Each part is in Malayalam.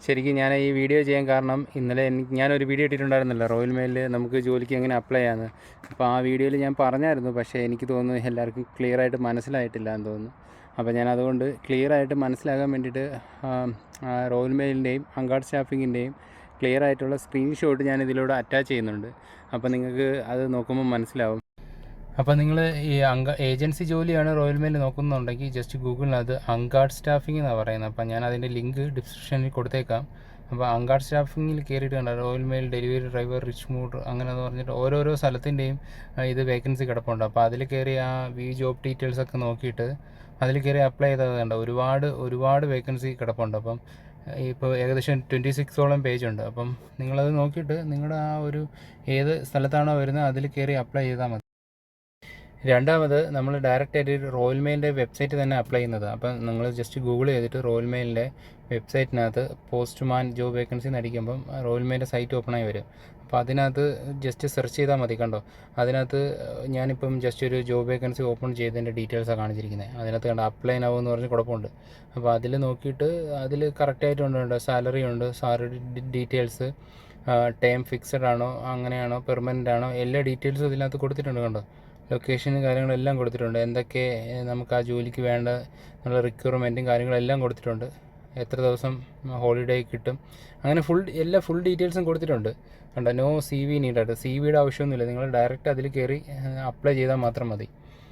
ശരിക്കും ഞാൻ ഈ വീഡിയോ ചെയ്യാൻ കാരണം ഇന്നലെ ഞാനൊരു വീഡിയോ ഇട്ടിട്ടുണ്ടായിരുന്നല്ലോ റോയൽ മെയിലിൽ നമുക്ക് ജോലിക്ക് എങ്ങനെ അപ്ലൈ ചെയ്യാമെന്ന്. അപ്പോൾ ആ വീഡിയോയിൽ ഞാൻ പറഞ്ഞായിരുന്നു, പക്ഷേ എനിക്ക് തോന്നുന്നു എല്ലാവർക്കും ക്ലിയറായിട്ട് മനസ്സിലായിട്ടില്ല എന്ന് തോന്നുന്നു. അപ്പോൾ ഞാൻ അതുകൊണ്ട് ക്ലിയറായിട്ട് മനസ്സിലാകാൻ വേണ്ടിയിട്ട് റോയൽ മെയിലിൻ്റെയും അങ്കാട് സ്റ്റാഫിങ്ങിൻ്റെയും ക്ലിയറായിട്ടുള്ള സ്ക്രീൻഷോട്ട് ഞാൻ ഇതിലൂടെ അറ്റാച്ച് ചെയ്യുന്നുണ്ട്. അപ്പോൾ നിങ്ങൾക്ക് അത് നോക്കുമ്പോൾ മനസ്സിലാവും. അപ്പോൾ നിങ്ങൾ ഈ ഏജൻസി ജോലിയാണ് റോയൽ മെയിൽ നോക്കുന്നുണ്ടെങ്കിൽ ജസ്റ്റ് ഗൂഗിളിനകത്ത് അങ്കാട് സ്റ്റാഫിംഗ് എന്നാണ് പറയുന്നത്. അപ്പോൾ ഞാൻ അതിൻ്റെ ലിങ്ക് ഡിസ്ക്രിപ്ഷനിൽ കൊടുത്തേക്കാം. അപ്പോൾ അങ്കാട് സ്റ്റാഫിങ്ങിൽ കയറിയിട്ട് കണ്ട Royal Mail delivery driver rich mood അങ്ങനെ എന്ന് പറഞ്ഞിട്ട് ഓരോരോ സ്ഥലത്തിൻ്റെയും ഇത് വേക്കൻസി കിടപ്പുണ്ട്. അപ്പോൾ അതിൽ കയറി ആ ജോബ് ഡീറ്റെയിൽസ് ഒക്കെ നോക്കിയിട്ട് അതിൽ കയറി അപ്ലൈ ചെയ്തത് കണ്ട ഒരുപാട് വേക്കൻസി കിടപ്പുണ്ട്. അപ്പം ഇപ്പോൾ ഏകദേശം 26ഓളം പേജുണ്ട്. അപ്പം നിങ്ങളത് നോക്കിയിട്ട് നിങ്ങളുടെ ആ ഒരു ഏത് സ്ഥലത്താണോ വരുന്നത് അതിൽ കയറി അപ്ലൈ ചെയ്താൽ മതി. രണ്ടാമത് നമ്മൾ ഡയറക്റ്റ് ആയിട്ട് റോയൽ മെയിലിൻ്റെ വെബ്സൈറ്റ് തന്നെ അപ്ലൈ ചെയ്യുന്നത്. അപ്പം നിങ്ങൾ ജസ്റ്റ് ഗൂഗിൾ ചെയ്തിട്ട് റോയൽ മെയിലിൻ്റെ വെബ്സൈറ്റിനകത്ത് പോസ്റ്റ്മാൻ ജോബ് വേക്കൻസി എന്നടിക്കുമ്പം റോയൽ മെയിലിൻ്റെ സൈറ്റ് ഓപ്പണായി വരും. അപ്പോൾ അതിനകത്ത് ജസ്റ്റ് സെർച്ച് ചെയ്താൽ മതി. കണ്ടോ, അതിനകത്ത് ഞാനിപ്പം ജസ്റ്റ് ഒരു ജോബ് വേക്കൻസി ഓപ്പൺ ചെയ്തതിൻ്റെ ഡീറ്റെയിൽസാണ് കാണിച്ചിരിക്കുന്നത്. അതിനകത്ത് കണ്ടോ അപ്ലൈ നൗ എന്ന് പറഞ്ഞ് കുഴപ്പമുണ്ട്. അപ്പോൾ അതിൽ നോക്കിയിട്ട് അതിൽ കറക്റ്റായിട്ടുണ്ട്, സാലറി ഉണ്ട്, സാലറി ഡീറ്റെയിൽസ്, ടൈം ഫിക്സഡ് ആണോ അങ്ങനെയാണോ പെർമനൻ്റ് ആണോ എല്ലാ ഡീറ്റെയിൽസും ഇതിനകത്ത് കൊടുത്തിട്ടുണ്ട്. കണ്ടോ, ലൊക്കേഷനും കാര്യങ്ങളെല്ലാം കൊടുത്തിട്ടുണ്ട്, എന്തൊക്കെ നമുക്ക് ആ ജോലിക്ക് വേണ്ട എന്നുള്ള റിക്വയർമെൻറ്റും കാര്യങ്ങളെല്ലാം കൊടുത്തിട്ടുണ്ട്, എത്ര ദിവസം ഹോളിഡേ കിട്ടും, അങ്ങനെ ഫുൾ ഡീറ്റെയിൽസും കൊടുത്തിട്ടുണ്ട്. കണ്ടോ, നോ CV നീഡായിട്ട്, CVയുടെ ആവശ്യമൊന്നുമില്ല. നിങ്ങൾ ഡയറക്റ്റ് അതിൽ കയറി അപ്ലൈ ചെയ്താൽ മാത്രം മതി.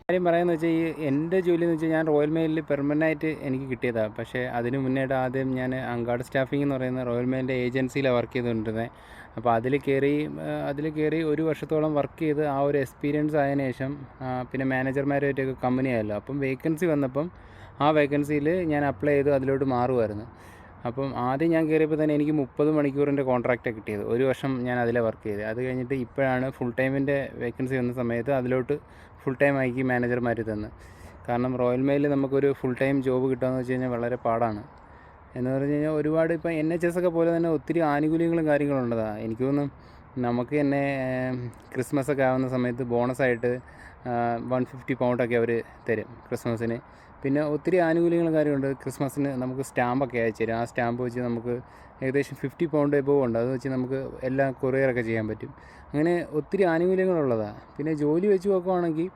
കാര്യം പറയാമെന്ന് വെച്ചാൽ എൻ്റെ ജോലി എന്ന് വെച്ചാൽ ഞാൻ റോയൽ മെയിലിൽ പെർമനൻ്റായിട്ട് എനിക്ക് കിട്ടിയതാണ്. പക്ഷേ അതിന് മുന്നേയിട്ട് ആദ്യം ഞാൻ അങ്കാട് സ്റ്റാഫിംഗ് എന്ന് പറയുന്ന റോയൽ മെയിലിൻ്റെ ഏജൻസിയിലാണ് വർക്ക് ചെയ്തുകൊണ്ടിരുന്നത്. അപ്പോൾ അതിൽ കയറി ഒരു വർഷത്തോളം വർക്ക് ചെയ്ത് ആ ഒരു എക്സ്പീരിയൻസ് ആയതിനു ശേഷം പിന്നെ മാനേജർമാരുമായിട്ടൊക്കെ കമ്പനി ആയല്ലോ. അപ്പം വേക്കൻസി വന്നപ്പം ആ വേക്കൻസിയിൽ ഞാൻ അപ്ലൈ ചെയ്ത് അതിലോട്ട് മാറുമായിരുന്നു. അപ്പം ആദ്യം ഞാൻ കയറിയപ്പോൾ തന്നെ എനിക്ക് 30 മണിക്കൂറിൻ്റെ കോൺട്രാക്റ്റാണ് കിട്ടിയത്. ഒരു വർഷം ഞാൻ അതിലെ വർക്ക് ചെയ്തത്. അത് കഴിഞ്ഞിട്ട് ഇപ്പോഴാണ് ഫുൾ ടൈമിൻ്റെ വേക്കൻസി വന്ന സമയത്ത് അതിലോട്ട് ഫുൾ ടൈം ആക്കി മാനേജർമാർ തന്ന്. കാരണം റോയൽ മെയിലിൽ നമുക്കൊരു ഫുൾ ടൈം ജോബ് കിട്ടുകയെന്ന് വെച്ച് കഴിഞ്ഞാൽ വളരെ പാടാണ്. എന്ന് പറഞ്ഞു കഴിഞ്ഞാൽ ഒരുപാട് ഇപ്പോൾ NHS ഒക്കെ പോലെ തന്നെ ഒത്തിരി ആനുകൂല്യങ്ങളും കാര്യങ്ങളും ഉള്ളതാണ്. എനിക്ക് തോന്നുന്നു നമുക്ക് തന്നെ ക്രിസ്മസൊക്കെ ആവുന്ന സമയത്ത് ബോണസായിട്ട് 150 പൗണ്ടൊക്കെ അവർ തരും ക്രിസ്മസിന്. പിന്നെ ഒത്തിരി ആനുകൂല്യങ്ങളും കാര്യമുണ്ട്. ക്രിസ്മസിന് നമുക്ക് സ്റ്റാമ്പൊക്കെ അയച്ചു തരും. ആ സ്റ്റാമ്പ് വെച്ച് നമുക്ക് ഏകദേശം 50 പൗണ്ട് എബോവ് ഉണ്ട്. അത് വെച്ച് നമുക്ക് എല്ലാം കൊറിയറൊക്കെ ചെയ്യാൻ പറ്റും. അങ്ങനെ ഒത്തിരി ആനുകൂല്യങ്ങളുള്ളതാണ്. പിന്നെ ജോലി വെച്ച് നോക്കുവാണെങ്കിൽ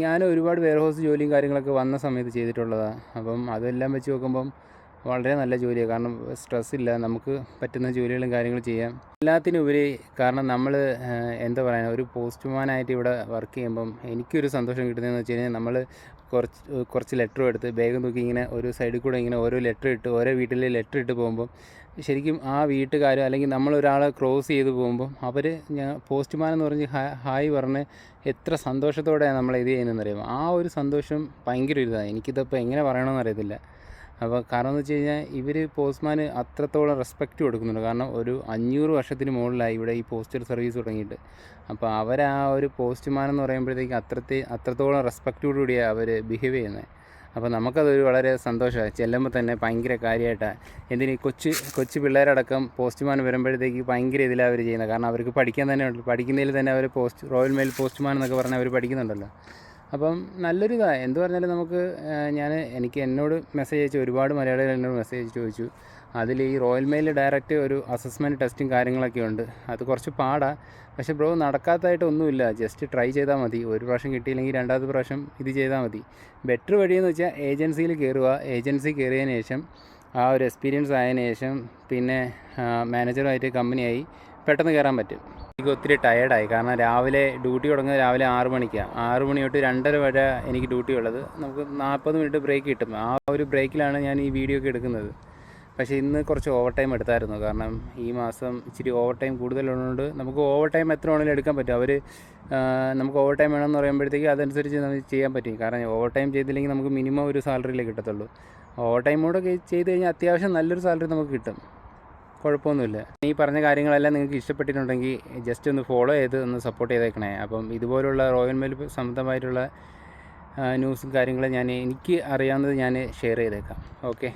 ഞാൻ ഒരുപാട് വെയർഹൗസ് ജോലിയും കാര്യങ്ങളൊക്കെ വന്ന സമയത്ത് ചെയ്തിട്ടുള്ളതാണ്. അപ്പം അതെല്ലാം വെച്ച് നോക്കുമ്പം വളരെ നല്ല ജോലിയാണ്. കാരണം സ്ട്രെസ്സില്ല, നമുക്ക് പറ്റുന്ന ജോലികളും കാര്യങ്ങളും ചെയ്യാം. എല്ലാത്തിനുപരി കാരണം നമ്മൾ എന്താ പറയുക, ഒരു പോസ്റ്റ്മാനായിട്ട് ഇവിടെ വർക്ക് ചെയ്യുമ്പം എനിക്കൊരു സന്തോഷം കിട്ടുന്നതെന്ന് വെച്ച് കഴിഞ്ഞാൽ നമ്മൾ കുറച്ച് ലെറ്ററും എടുത്ത് ബാഗും തൂക്കി ഇങ്ങനെ ഒരു സൈഡിൽ കൂടെ ഇങ്ങനെ ഓരോ വീട്ടിൽ ലെറ്റർ ഇട്ട് പോകുമ്പം ശരിക്കും ആ വീട്ടുകാർ അല്ലെങ്കിൽ നമ്മളൊരാളെ ക്രോസ് ചെയ്ത് പോകുമ്പം അവർ പോസ്റ്റ്മാൻ എന്ന് പറഞ്ഞ് ഹായ് പറഞ്ഞ് എത്ര സന്തോഷത്തോടെയാണ് നമ്മൾ ഇത് ചെയ്യുന്നതെന്ന് അറിയാം. ആ ഒരു സന്തോഷം ഭയങ്കര ഇതാണ്. എനിക്കിതിപ്പോൾ എങ്ങനെ പറയണമെന്ന് അറിയത്തില്ല. അപ്പോൾ കാരണം എന്ന് വെച്ച് കഴിഞ്ഞാൽ ഇവർ പോസ്റ്റ്മാന് അത്രത്തോളം റെസ്പെക്റ്റ് കൊടുക്കുന്നുണ്ട്. കാരണം ഒരു 500 വർഷത്തിന് മുകളിലായി ഇവിടെ ഈ പോസ്റ്റൽ സർവീസ് തുടങ്ങിയിട്ട്. അപ്പോൾ അവർ ആ ഒരു പോസ്റ്റ്മാൻ എന്ന് പറയുമ്പോഴത്തേക്ക് അത്രത്തോളം റെസ്പെക്റ്റോടുകൂടിയാണ് അവർ ബിഹേവ് ചെയ്യുന്നത്. അപ്പോൾ നമുക്കതൊരു വളരെ സന്തോഷമാണ്. ചെല്ലുമ്പോൾ തന്നെ ഭയങ്കര കാര്യമായിട്ടാണ്. എന്തിന് കൊച്ചു പിള്ളേരടക്കം പോസ്റ്റ്മാൻ വരുമ്പോഴത്തേക്ക് ഭയങ്കര ഇതിലാണ് അവർ ചെയ്യുന്നത്. കാരണം അവർക്ക് പഠിക്കാൻ തന്നെ ഉണ്ട്. പഠിക്കുന്നതിൽ തന്നെ അവർ റോയൽ മെയിൽ പോസ്റ്റ്മാൻ എന്നൊക്കെ പറഞ്ഞാൽ അവർ പഠിക്കുന്നുണ്ടല്ലോ. അപ്പം നല്ലൊരിതാണ്. എന്ത് പറഞ്ഞാലും നമുക്ക് എന്നോട് മെസ്സേജ് അയച്ചു, ഒരുപാട് മലയാളികൾ എന്നോട് മെസ്സേജ് ചോദിച്ചു. അതിൽ ഈ റോയൽ മെയിലിൽ ഡയറക്റ്റ് ഒരു അസസ്മെൻറ്റ് ടെസ്റ്റും കാര്യങ്ങളൊക്കെ ഉണ്ട്. അത് കുറച്ച് പാടാണ്. പക്ഷേ ബ്രോ നടക്കാത്തതായിട്ടൊന്നുമില്ല. ജസ്റ്റ് ട്രൈ ചെയ്താൽ മതി. ഒരു പ്രാവശ്യം കിട്ടിയില്ലെങ്കിൽ രണ്ടാമത്തെ പ്രാവശ്യം ഇത് ചെയ്താൽ മതി. ബെറ്റർ വഴിയെന്ന് വെച്ചാൽ ഏജൻസിയിൽ കയറുക. ഏജൻസി കയറിയതിന് ശേഷം ആ ഒരു എക്സ്പീരിയൻസ് ആയതിനു ശേഷം പിന്നെ മാനേജറുമായിട്ട് കമ്പനിയായി പെട്ടെന്ന് കയറാൻ പറ്റും. എനിക്ക് ഒത്തിരി ടയേർഡായി. കാരണം രാവിലെ ഡ്യൂട്ടി തുടങ്ങുന്നത് രാവിലെ 6 മണിക്കാണ്. 6 മണി തൊട്ട് 2:30 വരെ എനിക്ക് ഡ്യൂട്ടി ഉള്ളത്. നമുക്ക് 40 മിനിറ്റ് ബ്രേക്ക് കിട്ടും. ആ ഒരു ബ്രേക്കിലാണ് ഞാൻ ഈ വീഡിയോ ഒക്കെ എടുക്കുന്നത്. പക്ഷേ ഇന്ന് കുറച്ച് ഓവർ ടൈം എടുത്തായിരുന്നു. കാരണം ഈ മാസം ഇച്ചിരി ഓവർ ടൈം കൂടുതലുള്ളതുകൊണ്ട് നമുക്ക് ഓവർ ടൈം എത്ര വേണമെങ്കിലും എടുക്കാൻ പറ്റും. നമുക്ക് ഓവർ ടൈം വേണമെന്ന് പറയുമ്പോഴത്തേക്ക് അതനുസരിച്ച് നമുക്ക് ചെയ്യാൻ പറ്റും. കാരണം ഓവർ ടൈം ചെയ്തില്ലെങ്കിൽ നമുക്ക് മിനിമം ഒരു സാലറിയിലേ കിട്ടത്തുള്ളൂ. ഓവർ ടൈം കൂടെ ചെയ്ത് കഴിഞ്ഞാൽ അത്യാവശ്യം നല്ലൊരു സാലറി നമുക്ക് കിട്ടും. കുഴപ്പമൊന്നുമില്ല. ഈ പറഞ്ഞ കാര്യങ്ങളെല്ലാം നിങ്ങൾക്ക് ഇഷ്ടപ്പെട്ടിട്ടുണ്ടെങ്കിൽ ജസ്റ്റ് ഒന്ന് ഫോളോ ചെയ്ത് ഒന്ന് സപ്പോർട്ട് ചെയ്തേക്കണേ. അപ്പം ഇതുപോലുള്ള റോയൽ മെയിൽ സംബന്ധമായിട്ടുള്ള ന്യൂസും കാര്യങ്ങളും എനിക്ക് അറിയാവുന്നത് ഞാൻ ഷെയർ ചെയ്തേക്കാം. ഓക്കെ.